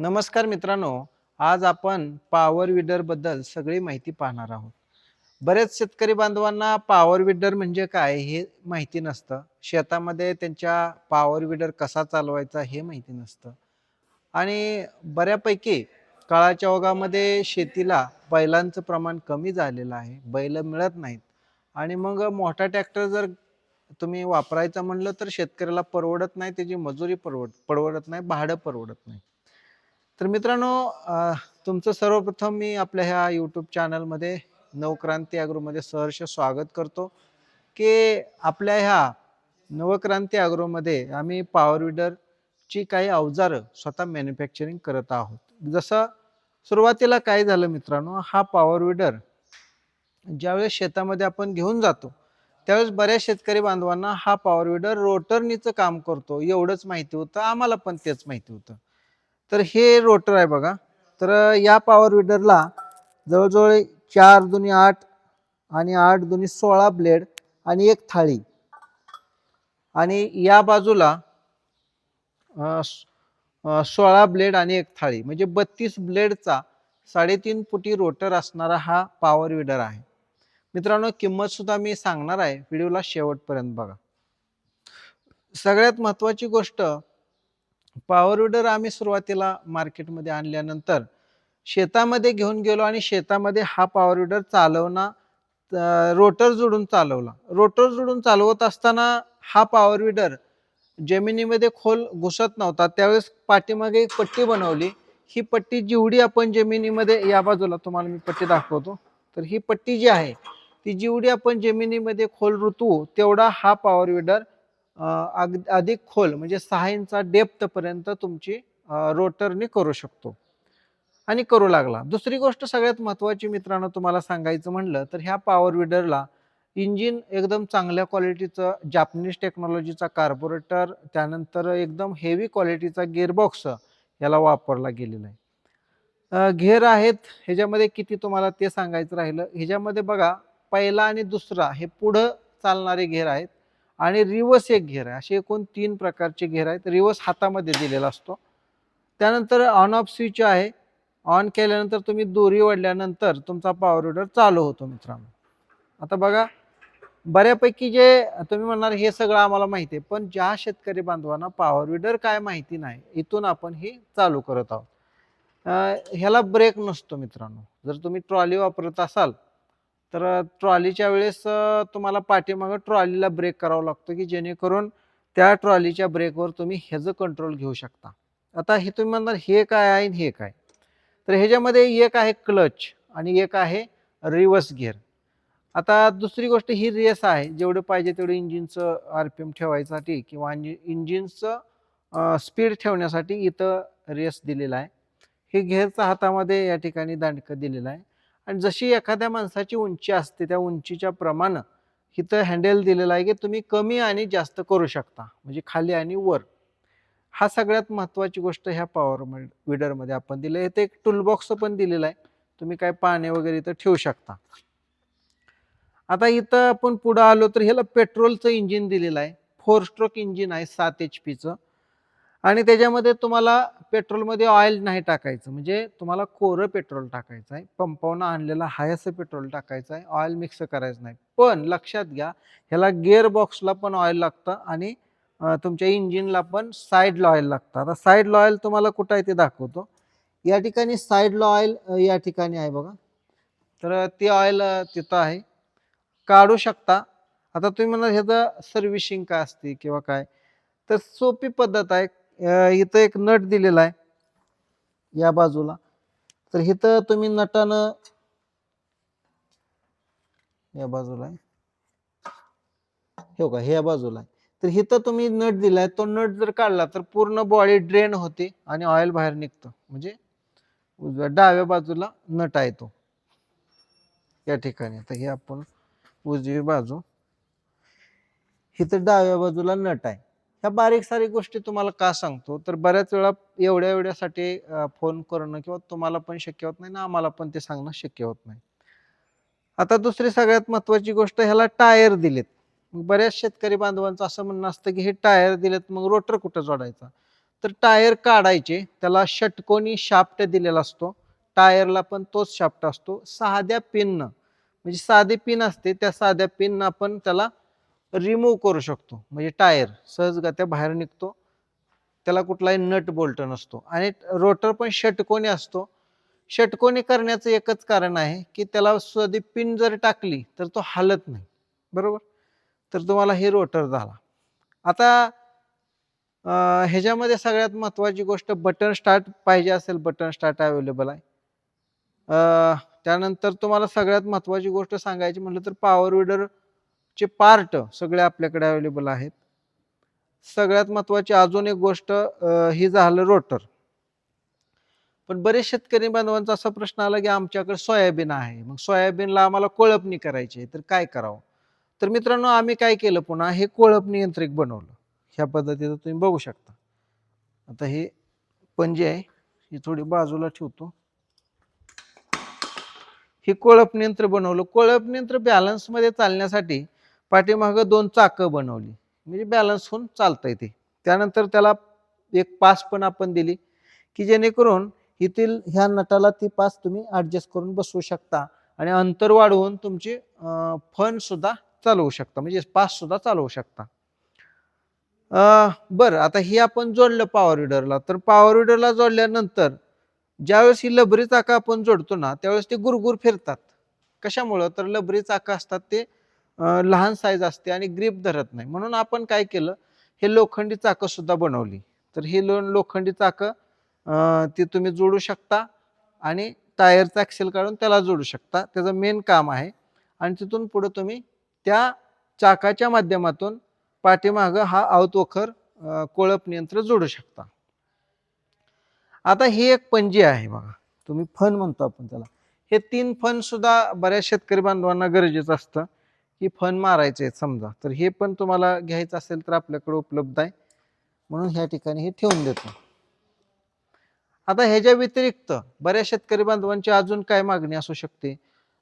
नमस्कार मित्रांनो, आज आपण पॉवर विडर बद्दल सगळी माहिती पाहणार आहोत. बरेच शेतकरी बांधवांना पॉवर विडर म्हणजे काय हे माहिती नसतं. शेतामध्ये त्यांच्या पॉवर विडर कसा चालवायचा हे माहिती नसतं. आणि बऱ्यापैकी काळाच्या ओघामध्ये शेतीला बैलांचं प्रमाण कमी झालेलं आहे. बैल मिळत नाहीत आणि मग मोठा ट्रॅक्टर जर तुम्ही वापरायचा म्हणलं तर शेतकऱ्याला परवडत नाही, त्याची मजुरी परवडत नाही, भाडं परवडत नाही. तर मित्रांनो, तुमचं सर्वप्रथम मी आपल्या ह्या यूट्यूब चॅनलमध्ये नवक्रांती ॲग्रोमध्ये सहर्ष स्वागत करतो. की आपल्या ह्या नवक्रांती ॲग्रोमध्ये आम्ही पॉवर विडरची काही अवजारं स्वतः मॅन्युफॅक्चरिंग करत आहोत. जसं सुरुवातीला काय झालं मित्रांनो, हा पॉवर विडर ज्यावेळेस शेतामध्ये आपण घेऊन जातो त्यावेळेस बऱ्याच शेतकरी बांधवांना हा पॉवर विडर रोटरनीचं काम करतो एवढंच माहिती होतं. आम्हाला पण तेच माहिती होतं. तर हे रोटर आहे बघा. तर या पॉवर विडरला जवळजवळ 4 दुनी 8 आणि 8 दुनी 16 ब्लेड आणि एक थाळी आणि या बाजूला 16 ब्लेड आणि एक थाळी म्हणजे 32 ब्लेडचा 3.5 फुटी रोटर असणारा हा पॉवर विडर आहे. मित्रांनो, किंमत सुद्धा मी सांगणार आहे, व्हिडिओला शेवटपर्यंत बघा. सगळ्यात महत्त्वाची गोष्ट, पॉवर विडर आम्ही सुरुवातीला मार्केटमध्ये आणल्यानंतर शेतामध्ये घेऊन गेलो आणि शेतामध्ये हा पॉवर विडर रोटर जोडून चालवला. रोटर जोडून चालवत असताना हा पॉवर विडर जमिनीमध्ये खोल घुसत नव्हता. त्यावेळेस पाठीमागे एक पट्टी बनवली. ही पट्टी जेवढी आपण जमिनीमध्ये, या बाजूला तुम्हाला मी पट्टी दाखवतो, तर ही पट्टी जी आहे ती जेवढी आपण जमिनीमध्ये खोल रुतवू तेवढा हा पॉवर विडर अधिक खोल म्हणजे 6 इंचा डेप्थ पर्यंत तुमची रोटरने करू शकतो आणि करू लागला. दुसरी गोष्ट सगळ्यात महत्त्वाची मित्रांनो तुम्हाला सांगायचं म्हणलं तर ह्या पॉवर विडरला इंजिन एकदम चांगल्या क्वालिटीचं जापनीज टेक्नॉलॉजीचा कार्बोरेटर, त्यानंतर एकदम हेवी क्वालिटीचा गिअरबॉक्स याला वापरला गेलेला आहे. घेर आहेत ह्याच्यामध्ये किती तुम्हाला ते सांगायचं राहिलं. ह्याच्यामध्ये बघा, पहिला आणि दुसरा हे पुढं चालणारे घेर आहेत आणि रिवर्स एक घेर आहे. असे एकूण 3 प्रकारचे घेर आहेत. रिवर्स हातामध्ये दिलेला असतो. त्यानंतर ऑन ऑफ स्विच आहे. ऑन केल्यानंतर तुम्ही दोरी ओढल्यानंतर तुमचा पॉवर विडर चालू होतो मित्रांनो. आता बघा, बऱ्यापैकी जे तुम्ही म्हणणार हे सगळं आम्हाला माहिती आहे, पण ज्या शेतकरी बांधवांना पॉवर विडर काय माहिती नाही, इथून आपण हे चालू करत आहोत. ह्याला ब्रेक नसतो मित्रांनो. जर तुम्ही ट्रॉली वापरत असाल तर ट्रॉलीच्या वेळेस तुम्हाला पाठीमागं ट्रॉलीला ब्रेक करावा लागतो की जेणेकरून त्या ट्रॉलीच्या ब्रेकवर तुम्ही ह्याचं कंट्रोल घेऊ शकता. आता हे तुम्ही म्हणणार हे काय आहे हे काय, तर ह्याच्यामध्ये एक आहे क्लच आणि एक आहे रिव्हर्स गिअर. आता दुसरी गोष्ट, ही रेस आहे, जेवढं पाहिजे तेवढं इंजिनचं आरपीएम ठेवायसाठी किंवा इंजिनचं स्पीड ठेवण्यासाठी इथं रेस दिलेला आहे. हे घेरचा हातामध्ये या ठिकाणी दांडकं दिलेलं आहे आणि जशी एखाद्या माणसाची उंची असते त्या उंचीच्या प्रमाणे इथं हँडल दिलेला आहे की तुम्ही कमी आणि जास्त करू शकता, म्हणजे खाली आणि वर. हा सगळ्यात महत्त्वाची गोष्ट ह्या पॉवर विडरमध्ये आपण दिलं आहे. इथे एक टूलबॉक्स पण दिलेला आहे, तुम्ही काय पाणी वगैरे इथं ठेवू शकता. आता इथं आपण पुढे आलो तर ह्याला पेट्रोलचं इंजिन दिलेलं आहे. 4 स्ट्रोक इंजिन आहे 7 HP आणि त्याच्यामध्ये तुम्हाला पेट्रोलमध्ये ऑइल नाही टाकायचं, म्हणजे तुम्हाला कोरं पेट्रोल टाकायचं आहे. पंपावरून आणलेलं हाय असं पेट्रोल टाकायचं आहे, ऑइल मिक्स करायचं नाही. पण लक्षात घ्या, ह्याला गिअर बॉक्सला पण ऑइल लागतं आणि तुमच्या इंजिनला पण साईडला ऑइल लागतं. आता साईडला ऑइल तुम्हाला कुठं आहे ते दाखवतो. या ठिकाणी साईडला ऑइल या ठिकाणी आहे बघा. तर ती ऑइल तिथं आहे, काढू शकता. आता तुम्ही म्हणा ह्याचं सर्व्हिसिंग काय असते किंवा काय, तर सोपी पद्धत आहे. इथं एक नट दिलेला आहे या बाजूला, तर इथं तुम्ही नटानं, या बाजूला आहे हो का, ह्या बाजूला आहे, तर इथं तुम्ही नट दिलाय. तो नट जर काढला तर पूर्ण बॉडी ड्रेन होते आणि ऑइल बाहेर निघतं. म्हणजे डाव्या बाजूला नट आहे तो या ठिकाणी. तर हे आपण उजवी बाजू, इथं डाव्या बाजूला नट आहे. ह्या बारीक सारीक गोष्टी तुम्हाला का सांगतो, तर बऱ्याच वेळा एवढ्यासाठी फोन करणं किंवा तुम्हाला पण शक्य होत नाही ना आम्हाला पण ते सांगणं शक्य होत नाही. आता दुसरी सगळ्यात महत्त्वाची गोष्ट, ह्याला टायर दिलेत. बऱ्याच शेतकरी बांधवांचं असं म्हणणं असतं की हे टायर दिलेत मग रोटर कुठं जोडायचा. तर टायर काढायचे, त्याला षटकोनी शाफ्ट दिलेला असतो, टायरला पण तोच शाफ्ट असतो. साध्या पिननं, म्हणजे साधी पिन असते, त्या साध्या पिननं आपण त्याला रिमूव्ह करू शकतो. म्हणजे टायर सहजगत्या बाहेर निघतो, त्याला कुठलाही नट बोल्ट नसतो. आणि रोटर पण षटकोनी असतो. षटकोनी करण्याचं एकच कारण आहे की त्याला साधी पिन जर टाकली तर तो हलत नाही, बरोबर. तर तुम्हाला हे रोटर झाला. आता ह्याच्यामध्ये सगळ्यात महत्वाची गोष्ट, बटन स्टार्ट पाहिजे असेल, बटन स्टार्ट अवेलेबल आहे. त्यानंतर तुम्हाला सगळ्यात महत्वाची गोष्ट सांगायची म्हटलं तर पॉवर विडर चे पार्ट सगळे आपल्याकडे अवेलेबल आहेत. सगळ्यात महत्वाची अजून एक गोष्ट, ही झालं रोटर. पण बरेच शेतकरी बांधवांचा असा प्रश्न आला की आमच्याकडे सोयाबीन आहे, मग सोयाबीनला आम्हाला कोळपणी करायची आहे, तर काय करावं. तर मित्रांनो, आम्ही काय केलं, पुन्हा हे कोळपणी यंत्रिक बनवलं. ह्या पद्धतीचं तुम्ही बघू शकता. आता हे पंजे आहे, ही थोडी बाजूला ठेवतो. हे कोळपणी यंत्र बनवलं. कोळपणी यंत्र बॅलन्स मध्ये चालण्यासाठी पाठीमागं 2 चाकं बनवली, म्हणजे बॅलन्स होऊन चालता येते. त्यानंतर त्याला एक पास पण आपण दिली की जेणेकरून इथील ह्या नटाला ती पास तुम्ही ऍडजस्ट करून बसवू शकता आणि अंतर वाढवून तुमची फन सुद्धा चालवू शकता, म्हणजे पास सुद्धा चालवू शकता. बरं, आता ही आपण जोडलं पॉवर विडरला. तर पॉवर विडरला जोडल्यानंतर ज्यावेळेस ही लबरी चाकं आपण जोडतो ना, त्यावेळेस ते गुरगुर फिरतात. कशामुळं, तर लबरी चाकं असतात ते लहान साईज असते आणि ग्रीप धरत नाही. म्हणून आपण काय केलं, हे लोखंडी चाकं सुद्धा बनवली. तर ही लोखंडी चाकं ती तुम्ही जोडू शकता आणि टायरचा ॲक्सेल काढून त्याला जोडू शकता. त्याचं मेन काम आहे. आणि तिथून पुढे तुम्ही त्या चाकाच्या माध्यमातून पाठीमागं हा अवतोखर कोळप यंत्र जोडू शकता. आता ही एक पंजी आहे बघा, तुम्ही फन म्हणतो आपण त्याला. हे 3 फन सुद्धा बऱ्याच शेतकरी बांधवांना गरजेचं असतं की फन मारायचे आहेत समजा, तर हे पण तुम्हाला घ्यायचं असेल तर आपल्याकडे उपलब्ध आहे, म्हणून ह्या ठिकाणी हे ठेवून देतो. आता ह्याच्या व्यतिरिक्त बऱ्याच शेतकरी बांधवांची अजून काय मागणी असू शकते,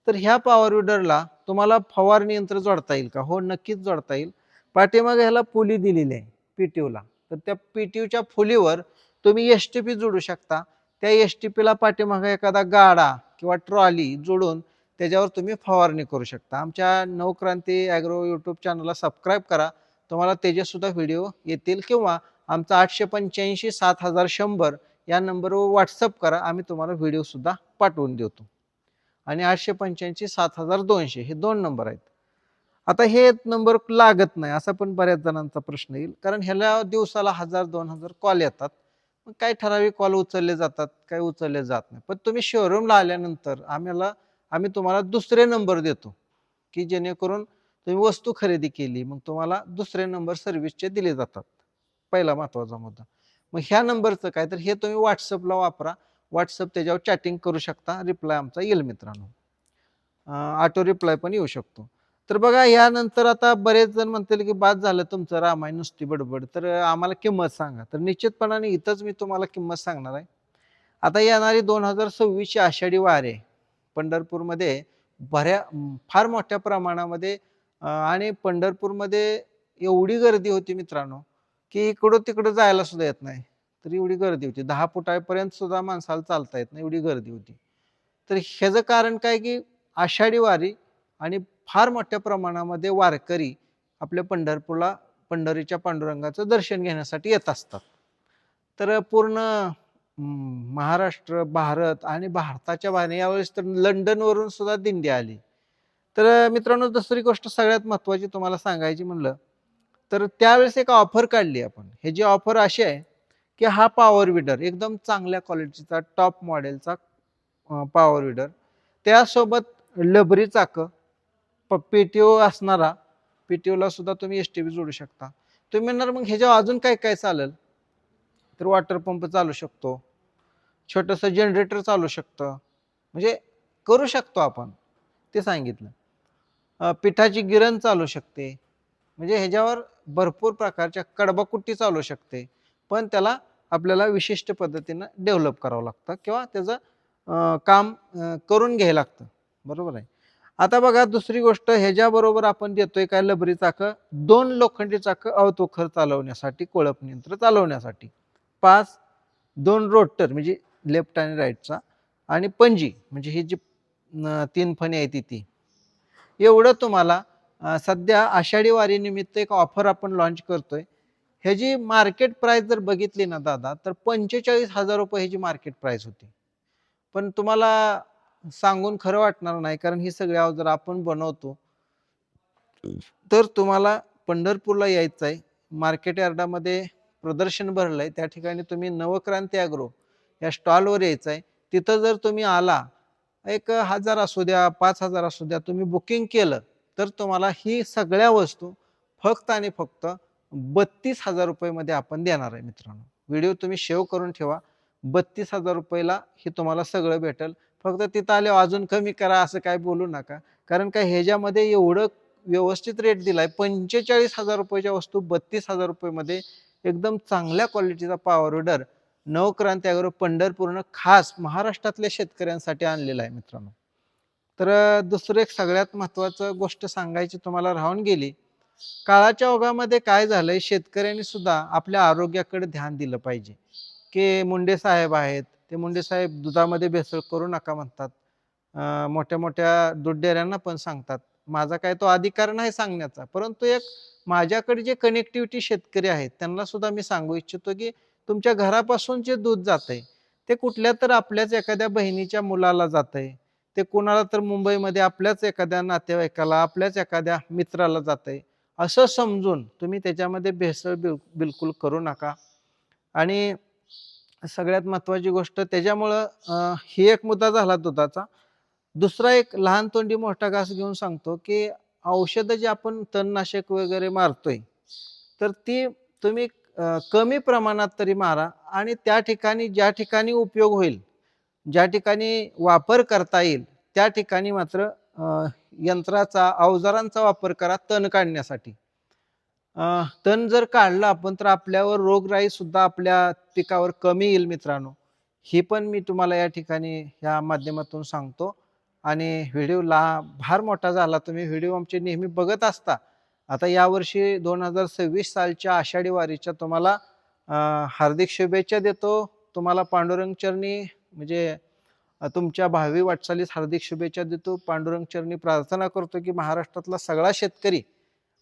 तर ह्या पॉवर विडरला तुम्हाला फवारणी यंत्र जोडता येईल का. हो, नक्कीच जोडता येईल. पाठीमागे ह्याला पुली दिलेली आहे पीटीओला, तर त्या पीटीओच्या फुलीवर तुम्ही एसटीपी जोडू शकता. त्या एसटीपीला पाठीमागे एखादा गाडा किंवा ट्रॉली जोडून त्याच्यावर तुम्ही फवारणी करू शकता. आमच्या नवक्रांती ॲग्रो यूट्यूब चॅनलला सबस्क्राईब करा, तुम्हाला त्याचे सुद्धा व्हिडिओ येतील. किंवा आमचा 885 7100 या नंबरवर व्हॉट्सअप करा, आम्ही तुम्हाला व्हिडिओ सुद्धा पाठवून देतो. आणि 885 7200 हे 2 नंबर आहेत. आता हे नंबर लागत नाही असा पण बऱ्याच जणांचा प्रश्न येईल, कारण ह्याला दिवसाला 1000-2000 कॉल येतात. मग काही ठराविक कॉल उचलले जातात, काही उचलले जात नाही. पण तुम्ही शोरूमला आल्यानंतर आम्ही तुम्हाला दुसरे नंबर देतो की जेणेकरून तुम्ही वस्तू खरेदी केली, मग तुम्हाला दुसरे नंबर सर्व्हिसचे दिले जातात. पहिला महत्वाचा मुद्दा. मग ह्या नंबरचं काय, तर हे तुम्ही व्हॉट्सअपला वापरा. व्हॉट्सअप त्याच्यावर चॅटिंग करू शकता, रिप्लाय आमचा येईल मित्रांनो. ऑटो रिप्लाय पण येऊ शकतो. तर बघा, यानंतर आता बरेच जण म्हणतील की बाद झालं तुमचं रामायण नुसती बडबड, तर आम्हाला किंमत सांगा. तर निश्चितपणाने इथंच मी तुम्हाला किंमत सांगणार आहे. आता येणारी 2026 आषाढी वार आहे पंढरपूरमध्ये, फार मोठ्या प्रमाणामध्ये, आणि पंढरपूरमध्ये एवढी गर्दी होती मित्रांनो की इकडं तिकडं जायला सुद्धा येत नाही. तर एवढी गर्दी होती, 10 फुटापर्यंत सुद्धा माणसाला चालता येत नाही, एवढी गर्दी होती. तर ह्याचं कारण काय की आषाढी वारी आणि फार मोठ्या प्रमाणामध्ये वारकरी आपल्या पंढरीच्या पांडुरंगाचं दर्शन घेण्यासाठी येत असतात. तर पूर्ण महाराष्ट्र, भारत आणि भारताच्या बाहेर यावेळेस तर लंडनवरून सुद्धा दिंडी आली. तर मित्रांनो, दुसरी गोष्ट सगळ्यात महत्वाची तुम्हाला सांगायची म्हणलं, तर त्यावेळेस एक ऑफर काढली आपण. हे जी ऑफर अशी आहे की हा पॉवर विडर एकदम चांगल्या क्वालिटीचा टॉप मॉडेलचा पॉवर विडर, त्यासोबत लबरी चाकं, पीटीओ असणारा, पीटीओला सुद्धा तुम्ही एसटीपी जोडू शकता. तुम्ही म्हणणार मग ह्याच्यावर अजून काय काय चालेल, तर वॉटर पंप चालू शकतो, छोटंसं जनरेटर चालू शकतं, म्हणजे करू शकतो आपण, ते सांगितलं. पिठाची गिरण चालू शकते, म्हणजे ह्याच्यावर भरपूर प्रकारच्या कडबाकुट्टी चालू शकते. पण त्याला आपल्याला विशिष्ट पद्धतीनं डेव्हलप करावं लागतं किंवा त्याचं काम करून घ्यायला लागतं, बरोबर आहे. आता बघा, दुसरी गोष्ट, ह्याच्याबरोबर आपण देतोय काय, लबरी चाकं, 2 लोखंडी चाकं अवतोखर चालवण्यासाठी, कोळप यंत्र चालवण्यासाठी. 5 2 रोटर म्हणजे लेफ्ट आणि राईटचा आणि पंजी म्हणजे ही जी 3 फणी आहे ती एवढं तुम्हाला सध्या आषाढी वारीनिमित्त एक ऑफर आपण लॉन्च करतोय. ह्याची मार्केट प्राइस जर बघितली ना दादा, तर 45,000 रुपये ह्याची मार्केट प्राइस होती. पण तुम्हाला सांगून खरं वाटणार नाही, कारण ही सगळी अवजार आपण बनवतो. तर तुम्हाला पंढरपूरला यायचं आहे. मार्केट यार्डामध्ये प्रदर्शन भरलंय. त्या ठिकाणी तुम्ही नवक्रांती ॲग्रो या स्टॉलवर यायचं आहे. तिथं जर तुम्ही आला, एक 1000 असू द्या, 5000 असू द्या, तुम्ही बुकिंग केलं, तर तुम्हाला ही सगळ्या वस्तू फक्त आणि फक्त 32,000 रुपयेमध्ये आपण देणार आहे मित्रांनो. व्हिडिओ तुम्ही सेव्ह करून ठेवा. 32,000 रुपयाला हे तुम्हाला सगळं भेटेल. फक्त तिथं आल्यावर अजून कमी करा असं काही बोलू नका. कारण काय ह्याच्यामध्ये एवढं व्यवस्थित रेट दिलाय. 45,000 रुपयाच्या वस्तू 32,000 रुपयेमध्ये एकदम चांगल्या क्वालिटीचा पॉवर विडर नवक्रांती ॲग्रो पंढरपूरनं खास महाराष्ट्रातल्या शेतकऱ्यांसाठी आणलेला आहे मित्रांनो. तर दुसरं एक सगळ्यात महत्त्वाचं गोष्ट सांगायची तुम्हाला राहून गेली. काळाच्या ओघामध्ये काय झालंय, शेतकऱ्यांनी सुद्धा आपल्या आरोग्याकडे ध्यान दिलं पाहिजे. की मुंडे साहेब आहेत, ते मुंडे साहेब दुधामध्ये भेसळ करू नका म्हणतात. मोठ्या-मोठ्या दूध डेअऱ्यांना पण सांगतात. माझा काय तो अधिकार नाही सांगण्याचा. परंतु एक माझ्याकडे जे कनेक्टिव्हिटी शेतकरी आहेत, त्यांना सुद्धा मी सांगू इच्छितो, की तुमच्या घरापासून जे दूध जातंय, ते कुठल्या तर आपल्याच एखाद्या बहिणीच्या मुलाला जातंय. ते कोणाला तर मुंबईमध्ये आपल्याच एखाद्या नातेवाईकाला, आपल्याच एखाद्या मित्राला जातंय. असं समजून तुम्ही त्याच्यामध्ये भेसळ बिलकुल करू नका. आणि सगळ्यात महत्त्वाची गोष्ट त्याच्यामुळं ही एक मुद्दा झाला दुधाचा. दुसरा एक लहान तोंडी मोठा घास घेऊन सांगतो, की औषधं जी आपण तणनाशक वगैरे मारतोय, तर ती तुम्ही कमी प्रमाणात तरी मारा आणि त्या ठिकाणी ज्या ठिकाणी उपयोग होईल, ज्या ठिकाणी वापर करता येईल, त्या ठिकाणी मात्र यंत्राचा, अवजारांचा वापर करा तण काढण्यासाठी. तण जर काढलं आपण तर आपल्यावर रोगराई सुद्धा आपल्या पिकावर कमी येईल मित्रांनो. हे पण मी तुम्हाला या ठिकाणी ह्या माध्यमातून सांगतो. आणि व्हिडिओ फार मोठा झाला. तुम्ही व्हिडिओ आमचे नेहमी बघत असता. आता यावर्षी 2026 सालच्या आषाढी वारीच्या तुम्हाला हार्दिक शुभेच्छा देतो. तुम्हाला पांडुरंग चरणी म्हणजे तुमच्या भावी वाटचालीस हार्दिक शुभेच्छा देतो. पांडुरंग चरणी प्रार्थना करतो, की महाराष्ट्रातला सगळा शेतकरी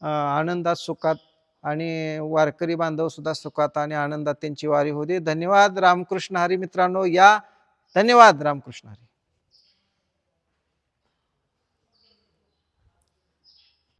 आनंदात, सुखात आणि वारकरी बांधव सुद्धा सुखात आणि आनंदात त्यांची वारी होऊ दे. धन्यवाद. रामकृष्ण हरी मित्रांनो. या धन्यवाद. रामकृष्ण हरी.